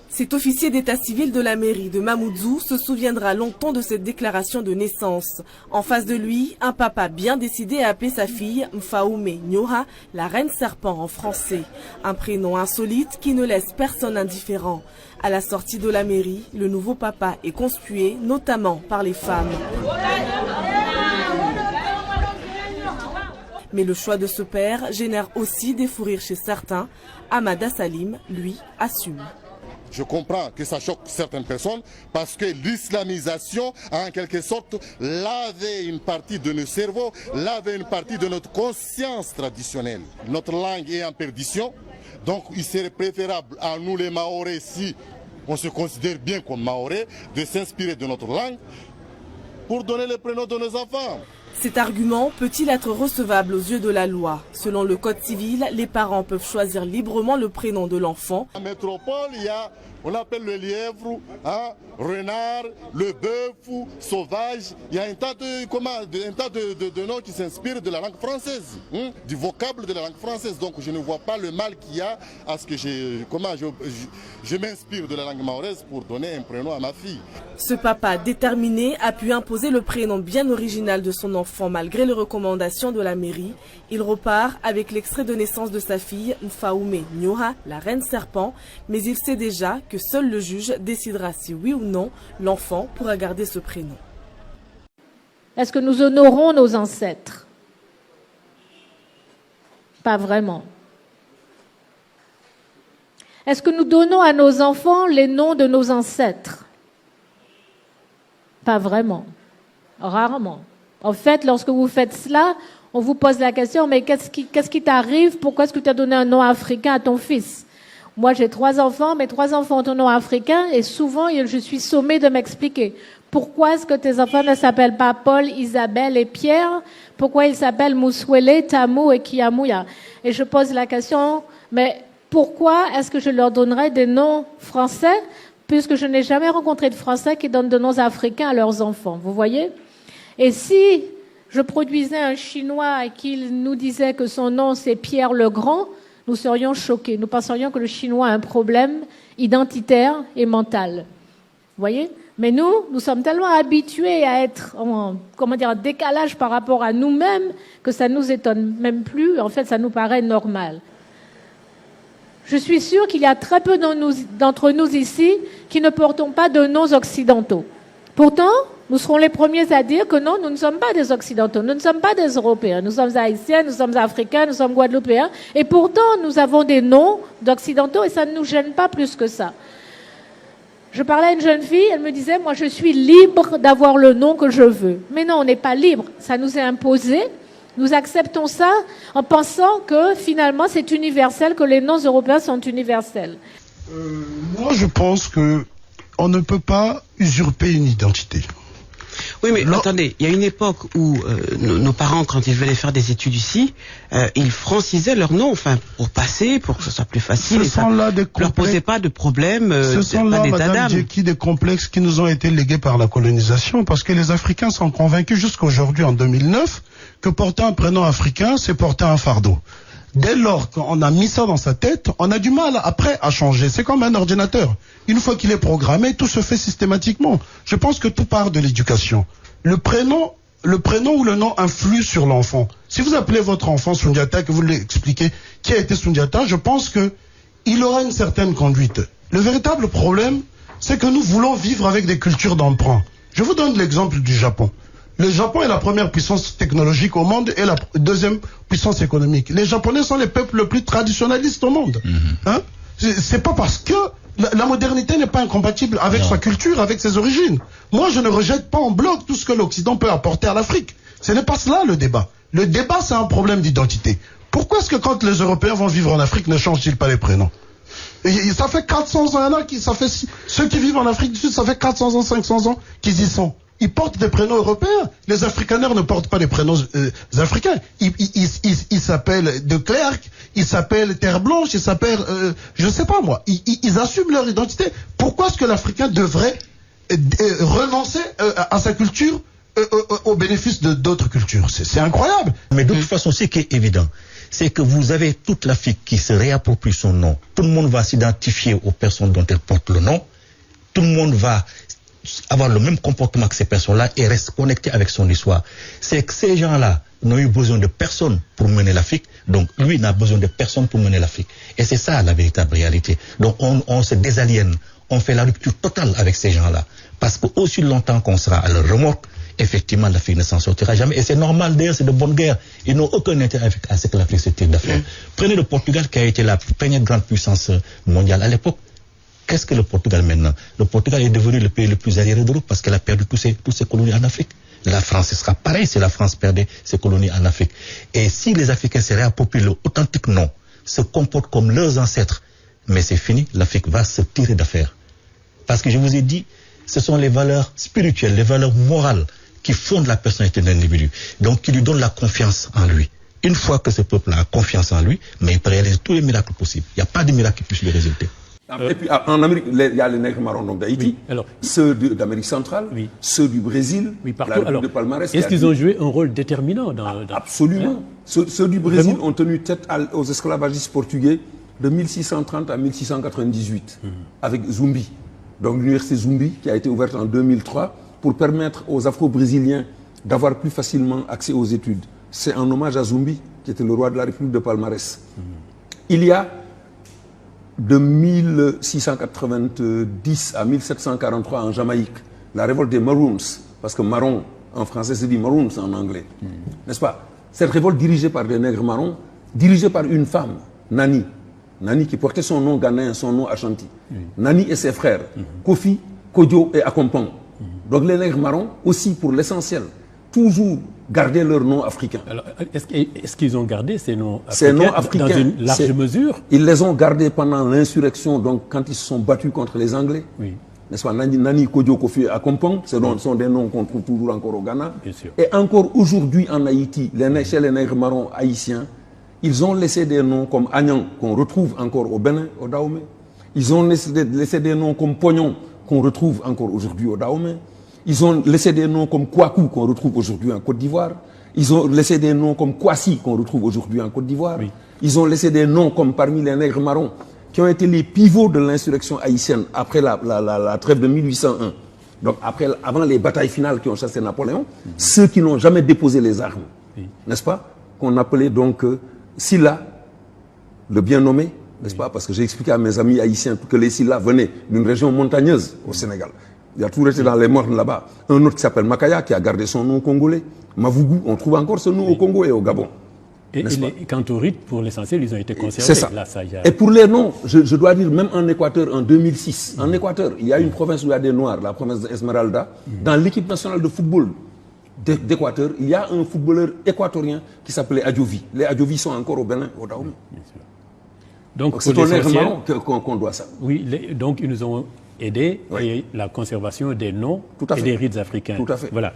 Cet officier d'état civil de la mairie de Mamoudzou se souviendra longtemps de cette déclaration de naissance. En face de lui, un papa bien décidé à appeler sa fille Mfaoume Nyoha, la reine serpent en français. Un prénom insolite qui ne laisse personne indifférent. À la sortie de la mairie, le nouveau papa est conspué, notamment par les femmes. Mais le choix de ce père génère aussi des fous rires chez certains. Amada Salim, lui, assume. Je comprends que ça choque certaines personnes parce que l'islamisation a en quelque sorte lavé une partie de nos cerveaux, lavé une partie de notre conscience traditionnelle. Notre langue est en perdition, donc il serait préférable à nous les Mahorais, si on se considère bien comme Mahorais, de s'inspirer de notre langue pour donner les prénoms de nos enfants. Cet argument peut-il être recevable aux yeux de la loi? Selon le code civil, les parents peuvent choisir librement le prénom de l'enfant. En métropole, il y a, on appelle le lièvre, renard, le bœuf, sauvage. Il y a un tas de noms qui s'inspirent de la langue française, du vocable de la langue française. Donc je ne vois pas le mal qu'il y a à ce que je m'inspire de la langue mahoraise pour donner un prénom à ma fille. Ce papa déterminé a pu imposer le prénom bien original de son enfant malgré les recommandations de la mairie. Il repart avec l'extrait de naissance de sa fille, Mfaoume Nyoha, la reine serpent, mais il sait déjà que seul le juge décidera si oui ou non l'enfant pourra garder ce prénom. Est-ce que nous honorons nos ancêtres? Pas vraiment. Est-ce que nous donnons à nos enfants les noms de nos ancêtres? Pas vraiment. Rarement. En fait, lorsque vous faites cela, on vous pose la question, mais qu'est-ce qui t'arrive? Pourquoi est-ce que tu as donné un nom africain à ton fils? Moi, j'ai 3 enfants, mes 3 enfants ont un nom africain et souvent, je suis sommée de m'expliquer. Pourquoi est-ce que tes enfants ne s'appellent pas Paul, Isabelle et Pierre? Pourquoi ils s'appellent Mouswele, Tamou et Kiamouya? Et je pose la question, mais pourquoi est-ce que je leur donnerais des noms français puisque je n'ai jamais rencontré de Français qui donnent des noms africains à leurs enfants? Vous voyez? Et si je produisais un Chinois et qu'il nous disait que son nom c'est Pierre le Grand, nous serions choqués. Nous penserions que le Chinois a un problème identitaire et mental. Vous voyez? Mais nous sommes tellement habitués à être en décalage par rapport à nous-mêmes que ça nous étonne même plus. En fait, ça nous paraît normal. Je suis sûre qu'il y a très peu d'entre nous ici qui ne portons pas de noms occidentaux. Pourtant, nous serons les premiers à dire que non, nous ne sommes pas des Occidentaux, nous ne sommes pas des Européens, nous sommes Haïtiens, nous sommes Africains, nous sommes Guadeloupéens, et pourtant nous avons des noms d'Occidentaux et ça ne nous gêne pas plus que ça. Je parlais à une jeune fille, elle me disait, moi je suis libre d'avoir le nom que je veux. Mais non, on n'est pas libre, ça nous est imposé, nous acceptons ça en pensant que finalement c'est universel, que les noms européens sont universels. Moi je pense que on ne peut pas usurper une identité. Oui, mais attendez, il y a une époque où nos parents, quand ils venaient faire des études ici, ils francisaient leur nom, pour passer, pour que ce soit plus facile. Ce sont là des complexes. Leur posait pas de problème. Ce sont là, Madame Djeki, des complexes qui nous ont été légués par la colonisation, parce que les Africains sont convaincus jusqu'à aujourd'hui, en 2009, que porter un prénom africain, c'est porter un fardeau. Dès lors qu'on a mis ça dans sa tête, on a du mal après à changer. C'est comme un ordinateur. Une fois qu'il est programmé, tout se fait systématiquement. Je pense que tout part de l'éducation. Le prénom ou le nom influe sur l'enfant. Si vous appelez votre enfant Sundiata, que vous lui expliquez qui a été Sundiata, je pense que il aura une certaine conduite. Le véritable problème, c'est que nous voulons vivre avec des cultures d'emprunt. Je vous donne l'exemple du Japon. Le Japon est la première puissance technologique au monde et la deuxième puissance économique. Les Japonais sont les peuples les plus traditionnalistes au monde. C'est pas parce que la modernité n'est pas incompatible avec sa culture, avec ses origines. Moi, je ne rejette pas en bloc tout ce que l'Occident peut apporter à l'Afrique. Ce n'est pas cela le débat. Le débat, c'est un problème d'identité. Pourquoi est-ce que quand les Européens vont vivre en Afrique, ne changent-ils pas les prénoms? Et ça fait 400 ans, ceux qui vivent en Afrique du Sud, ça fait 400 ans, 500 ans qu'ils y sont. Ils portent des prénoms européens. Les Afrikaners ne portent pas des prénoms africains. Ils s'appellent De Klerk, ils s'appellent Terre Blanche, ils s'appellent, je sais pas moi. Ils assument leur identité. Pourquoi est-ce que l'Africain devrait renoncer à sa culture au bénéfice d'autres cultures? C'est incroyable. Mais de toute façon, ce qui est évident, c'est que vous avez toute l'Afrique qui se réapproprie son nom. Tout le monde va s'identifier aux personnes dont elle porte le nom. Tout le monde va avoir le même comportement que ces personnes-là et reste connecté avec son histoire. C'est que ces gens-là n'ont eu besoin de personne pour mener l'Afrique, donc lui n'a besoin de personne pour mener l'Afrique. Et c'est ça la véritable réalité. Donc on se désaliène, on fait la rupture totale avec ces gens-là. Parce que aussi longtemps qu'on sera à leur remorque, effectivement l'Afrique ne s'en sortira jamais. Et c'est normal d'ailleurs, c'est de bonne guerre. Ils n'ont aucun intérêt à ce que l'Afrique se tire d'affaire. Prenez le Portugal qui a été la première grande puissance mondiale à l'époque. Qu'est-ce que le Portugal maintenant? Le Portugal est devenu le pays le plus arriéré d'Europe parce qu'elle a perdu toutes ses colonies en Afrique. La France, ce sera pareil si la France perdait ses colonies en Afrique. Et si les Africains se réapproprient leur authentique nom, se comportent comme leurs ancêtres, mais c'est fini, l'Afrique va se tirer d'affaire. Parce que je vous ai dit, ce sont les valeurs spirituelles, les valeurs morales qui fondent la personnalité d'un individu. Donc qui lui donnent la confiance en lui. Une fois que ce peuple a confiance en lui, mais il peut réaliser tous les miracles possibles. Il n'y a pas de miracle qui puisse lui résulter. Et puis en Amérique, il y a les nègres marrons d'Haïti, ceux d'Amérique centrale, ceux du Brésil, partout. La République de Palmarès. Est-ce qu'ils ont joué un rôle déterminant dans... Absolument. Ceux du Brésil ont tenu tête aux esclavagistes portugais de 1630 à 1698, avec Zumbi. Donc l'université Zumbi, qui a été ouverte en 2003, pour permettre aux Afro-Brésiliens d'avoir plus facilement accès aux études. C'est en hommage à Zumbi, qui était le roi de la République de Palmarès. Il y a de 1690 à 1743 en Jamaïque, la révolte des Maroons, parce que marron en français se dit Maroons en anglais, n'est-ce pas? Cette révolte dirigée par des nègres marrons, dirigée par une femme, Nani, qui portait son nom ghanéen, son nom Ashanti. Nani et ses frères, Kofi, Kodjo et Akompong. Donc les nègres marrons, aussi pour l'essentiel, toujours garder leur nom africain. Alors, est-ce qu'ils ont gardé ces noms africains dans une large mesure? Ils les ont gardés pendant l'insurrection, donc quand ils se sont battus contre les Anglais. N'est-ce pas? Nani, Kodjo, Kofi, Akompong, ce sont des noms qu'on trouve toujours encore au Ghana. Bien sûr. Et encore aujourd'hui en Haïti, chez les nègres marrons haïtiens, ils ont laissé des noms comme Agnan, qu'on retrouve encore au Bénin, au Dahomey. Ils ont laissé des noms comme Pognon, qu'on retrouve encore aujourd'hui au Dahomey. Ils ont laissé des noms comme Kouakou, qu'on retrouve aujourd'hui en Côte d'Ivoire. Ils ont laissé des noms comme Kwasi, qu'on retrouve aujourd'hui en Côte d'Ivoire. Ils ont laissé des noms comme parmi les nègres marrons, qui ont été les pivots de l'insurrection haïtienne après la trêve de 1801. Donc avant les batailles finales qui ont chassé Napoléon, ceux qui n'ont jamais déposé les armes, n'est-ce pas? Qu'on appelait donc Silla, le bien nommé, n'est-ce pas? Parce que j'ai expliqué à mes amis haïtiens que les Silla venaient d'une région montagneuse au Sénégal. Il a toujours été dans les mornes là-bas. Un autre qui s'appelle Makaya, qui a gardé son nom congolais. Mavougou, on trouve encore ce nom au Congo et au Gabon. Et quant aux rites, pour l'essentiel, ils ont été conservés. C'est ça. Là, Et pour les noms, je dois dire, même en Équateur, en 2006, en Équateur, il y a une province où il y a des Noirs, la province d'Esmeralda. Dans l'équipe nationale de football d'Équateur, il y a un footballeur équatorien qui s'appelait Adjovi. Les Adjovi sont encore au Bénin, au Dahomey. Donc c'est au nègre marron qu'on doit ça. Oui, donc ils nous ont aidé et la conservation des noms et des rites africains. Tout à fait. Voilà.